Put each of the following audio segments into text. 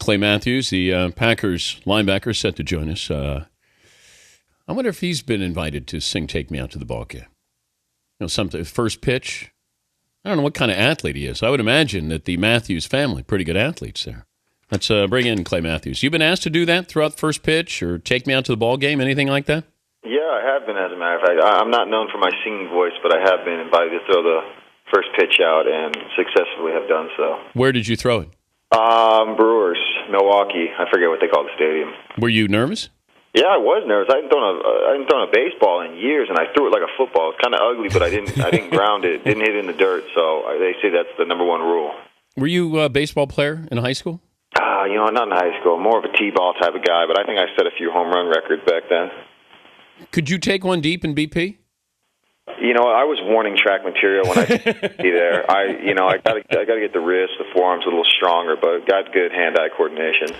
Clay Matthews, the Packers linebacker, set to join us. I wonder if he's been invited to sing "Take Me Out to the Ball Game." Something first pitch. I don't know what kind of athlete he is. I would imagine that the Matthews family, pretty good athletes there. Let's bring in Clay Matthews. You've been asked to do that throughout first pitch or take me out to the ball game, anything like that? Yeah, I have been, as a matter of fact. I'm not known for my singing voice, but I have been invited to throw the first pitch out and successfully have done so. Where did you throw it? Brewers, Milwaukee. I forget what they call the stadium. Were you nervous? Yeah, I was nervous. I hadn't thrown a baseball in years, and I threw it like a football. It's kind of ugly, but I didn't ground it. Didn't hit it in the dirt. So they say that's the number one rule. Were you a baseball player in high school? Not in high school. More of a T-ball type of guy, but I think I set a few home run records back then. Could you take one deep in BP? I was warning track material when I be there. I got to get the wrist, the forearms a little stronger, but got good hand-eye coordination.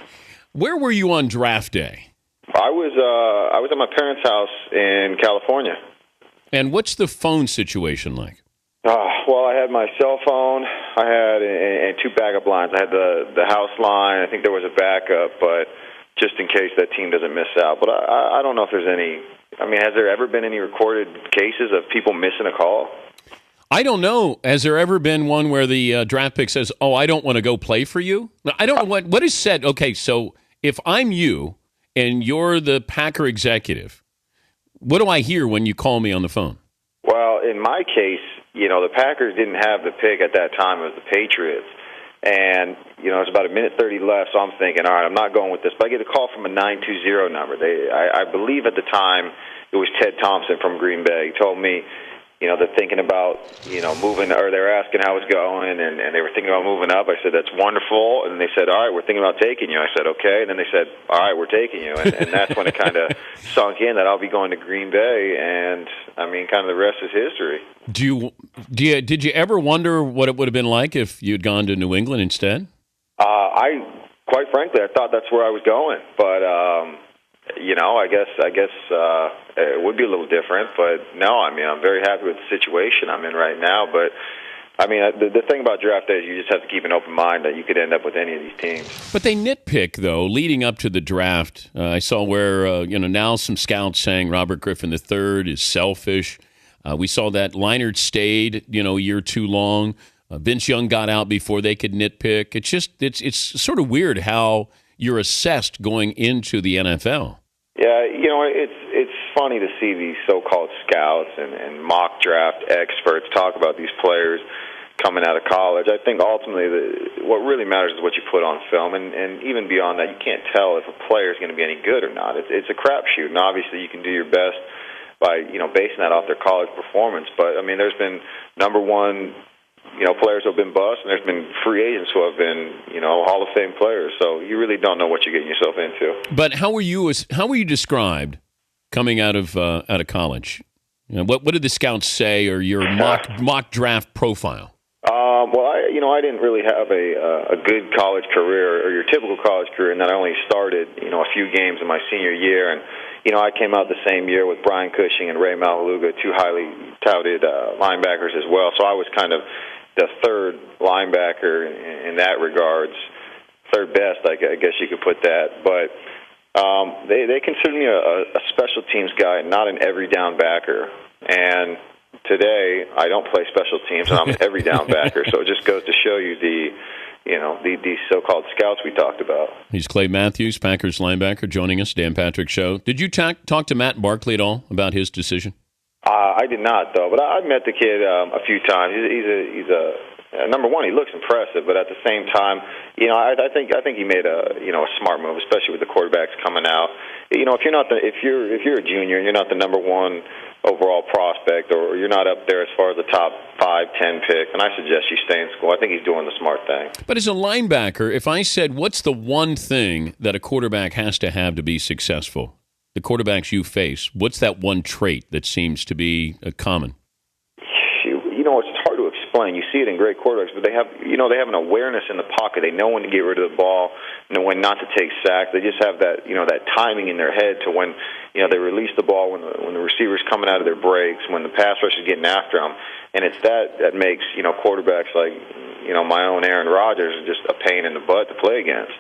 Where were you on draft day? I was at my parents' house in California. And what's the phone situation like? Well, I had my cell phone. I had and two backup lines. I had the house line. I think there was a backup, but just in case that team doesn't miss out. But I don't know if there's any. I mean, has there ever been any recorded cases of people missing a call? I don't know. Has there ever been one where the draft pick says, "Oh, I don't want to go play for you"? I don't know what is said. Okay, so if I'm you and you're the Packer executive, what do I hear when you call me on the phone? Well, in my case, the Packers didn't have the pick at that time. It was the Patriots. And, it's about 1:30 left, so I'm thinking, all right, I'm not going with this. But I get a call from a 920 number. I believe at the time it was Ted Thompson from Green Bay. He told me, they're thinking about, moving, or they're asking how it's going, and they were thinking about moving up. I said, that's wonderful. And they said, all right, we're thinking about taking you. I said, okay. And then they said, all right, we're taking you. And that's when it kind of sunk in that I'll be going to Green Bay. And, kind of the rest is history. Did you ever wonder what it would have been like if you'd gone to New England instead? Quite frankly, I thought that's where I was going. But, I guess it would be a little different, but no, I'm very happy with the situation I'm in right now. But the thing about draft day is you just have to keep an open mind that you could end up with any of these teams. But they nitpick though, leading up to the draft. I saw where now some scouts saying Robert Griffin III is selfish. We saw that Leinart stayed, a year too long. Vince Young got out before they could nitpick. It's sort of weird how you're assessed going into the NFL. Yeah, it's funny to see these so-called scouts and mock draft experts talk about these players coming out of college. I think ultimately what really matters is what you put on film, and even beyond that, you can't tell if a player is going to be any good or not. It's a crapshoot, and obviously you can do your best by basing that off their college performance. But there's been number one players who have been bust, and there's been free agents who have been, Hall of Fame players. So you really don't know what you're getting yourself into. But how were you described coming out of college? What did the scouts say, or your mock draft profile? Well, I didn't really have a good college career, or your typical college career, in that I only started, a few games in my senior year, and I came out the same year with Brian Cushing and Ray Maluga, two highly touted linebackers as well. So I was kind of the third linebacker in that regards, third best, I guess you could put that. But they consider me a special teams guy, not an every down backer. And today I don't play special teams, and I'm an every down backer. So it just goes to show you these so-called scouts we talked about. He's Clay Matthews, Packers linebacker, joining us, Dan Patrick Show. Did you talk to Matt Barkley at all about his decision? I did not, though, but I've met the kid a few times. He's a number one. He looks impressive, but at the same time, I think he made a smart move, especially with the quarterbacks coming out. If you're a junior and you're not the number one overall prospect, or you're not up there as far as the top 5-10 pick, and I suggest you stay in school. I think he's doing the smart thing. But as a linebacker, if I said, what's the one thing that a quarterback has to have to be successful? The quarterbacks you face, what's that one trait that seems to be common? It's hard to explain. You see it in great quarterbacks, but they have an awareness in the pocket. They know when to get rid of the ball, know when not to take sacks. They just have that, that timing in their head to when, they release the ball when the receiver's coming out of their breaks, when the pass rush is getting after them. And it's that makes, quarterbacks like, my own Aaron Rodgers just a pain in the butt to play against.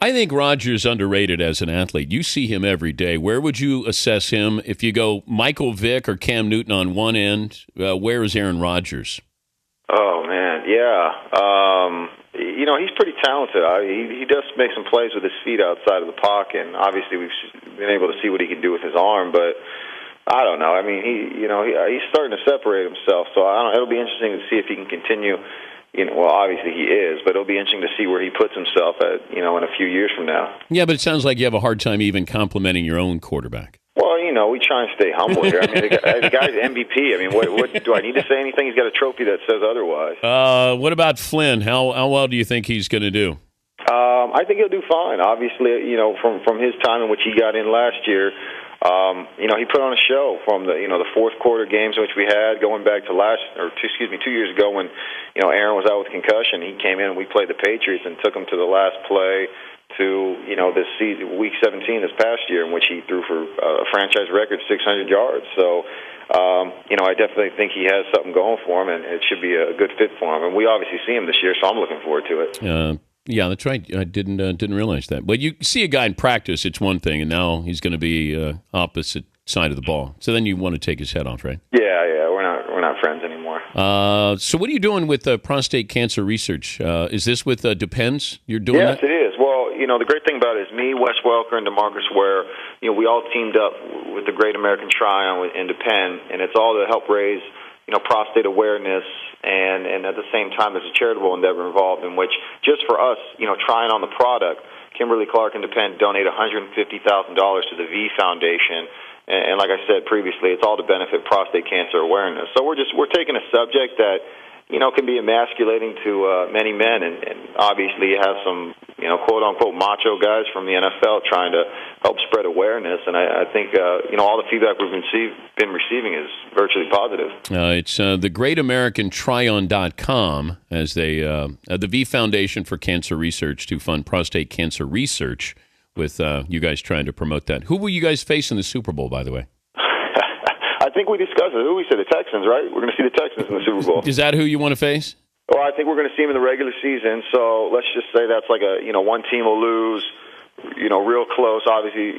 I think Rodgers underrated as an athlete. You see him every day. Where would you assess him if you go Michael Vick or Cam Newton on one end? Where is Aaron Rodgers? Oh man, yeah. He's pretty talented. He does make some plays with his feet outside of the pocket, and obviously we've been able to see what he can do with his arm. But I don't know. I mean, he's starting to separate himself. So it'll be interesting to see if he can continue. Well, obviously he is, but it'll be interesting to see where he puts himself at, in a few years from now. Yeah, but it sounds like you have a hard time even complimenting your own quarterback. Well, we try and stay humble here. I mean, the guy's MVP. I mean, what do I need to say anything? He's got a trophy that says otherwise. What about Flynn? How well do you think he's going to do? I think he'll do fine. Obviously, from his time in which he got in last year, he put on a show from the fourth quarter games which we had going back to 2 years ago when Aaron was out with concussion. He came in and we played the Patriots and took him to the last play to this season, week 17 this past year, in which he threw for a franchise record 600 yards. So I definitely think he has something going for him, and it should be a good fit for him. And we obviously see him this year, so I'm looking forward to it. Yeah, that's right. I didn't realize that. But you see a guy in practice, it's one thing, and now he's going to be opposite side of the ball. So then you want to take his head off, right? Yeah. We're not friends anymore. So what are you doing with prostate cancer research? Is this with Depends? You're doing that? Yes, it is. Well, the great thing about it is me, Wes Welker, and DeMarcus Ware, we all teamed up with the Great American Try-On and Depend, and it's all to help raise prostate awareness, and at the same time, there's a charitable endeavor involved in which, just for us, trying on the product, Kimberly Clark and Depend donate $150,000 to the V Foundation, and like I said previously, it's all to benefit prostate cancer awareness. So we're taking a subject that can be emasculating to many men, and obviously you have some quote-unquote macho guys from the NFL trying to help spread awareness, and I think all the feedback we've been receiving is virtually positive. It's thegreatamericantryon.com as the V Foundation for Cancer Research to fund prostate cancer research, with you guys trying to promote that. Who will you guys face in the Super Bowl, by the way? I think we discussed it. Who we said? The Texans, right? We're going to see the Texans in the Super Bowl. Is that who you want to face? Well, I think we're going to see them in the regular season. So let's just say that's like one team will lose, real close. Obviously,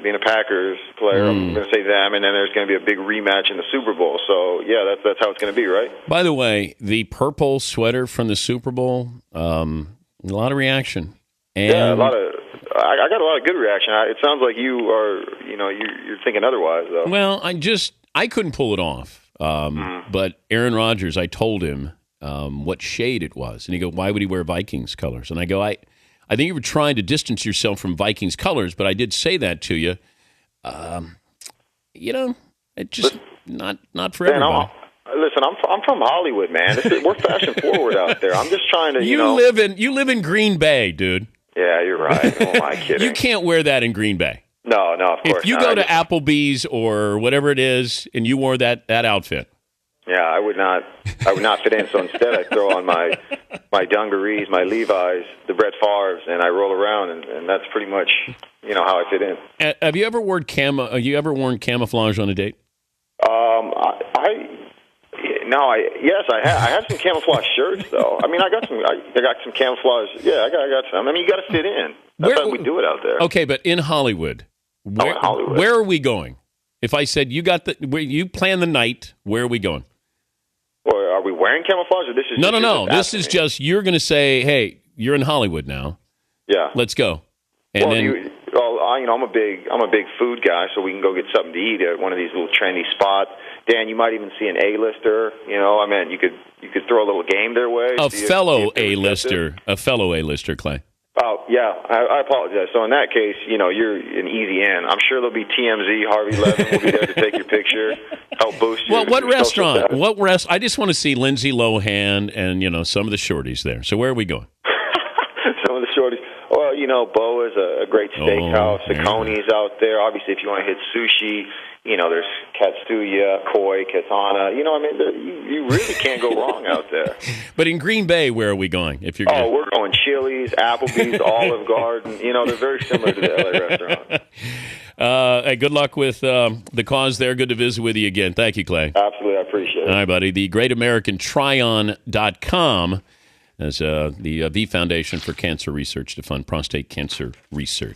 being a Packers player, I'm going to say them, and then there's going to be a big rematch in the Super Bowl. So yeah, that's how it's going to be, right? By the way, the purple sweater from the Super Bowl, a lot of reaction. And yeah, I got a lot of good reaction. It sounds like you are, you're thinking otherwise, though. Well, I couldn't pull it off. But Aaron Rodgers, I told him what shade it was. And he go, why would he wear Vikings colors? And I go, I think you were trying to distance yourself from Vikings colors, but I did say that to you. It just not for everybody. Listen, I'm from Hollywood, man. We're fashion forward out there. I'm just trying to, You live in Green Bay, dude. Yeah, you're right. Oh, my kidding. You can't wear that in Green Bay. No, of course If you go to Applebee's or whatever it is, and you wore that outfit. Yeah, I would not fit in. So instead, I throw on my dungarees, my Levi's, the Brett Favre's, and I roll around, and that's pretty much how I fit in. Have you ever worn camouflage on a date? Yes, I have some camouflage shirts though. I mean, I got some camouflage. Yeah, I got some. I mean, you got to fit in. That's how we do it out there. Okay, but in Hollywood, where are we going? If I said you plan the night, where are we going? Or are we wearing camouflage? Or this is no. This is just you're going to say, hey, you're in Hollywood now. Yeah, let's go. And I'm a big food guy, so we can go get something to eat at one of these little trendy spots. Dan, you might even see an A-lister. You could throw a little game their way. A fellow A-lister, Clay. Oh yeah, I apologize. So in that case, you're an easy in. I'm sure there'll be TMZ, Harvey Levin will be there to take your picture, help boost you. Well, what restaurant? I just want to see Lindsay Lohan and some of the shorties there. So where are we going? Some of the shorties. Well, Bo is a great steakhouse. Sacconi's out there. Obviously, if you want to hit sushi, there's Katsuya, Koi, Katana. You really can't go wrong out there. But in Green Bay, where are we going? We're going Chili's, Applebee's, Olive Garden. They're very similar to the LA restaurant. Hey, good luck with the cause there. Good to visit with you again. Thank you, Clay. Absolutely. I appreciate it. All right, buddy. The GreatAmericanTryon.com. as the V Foundation for Cancer Research to fund prostate cancer research.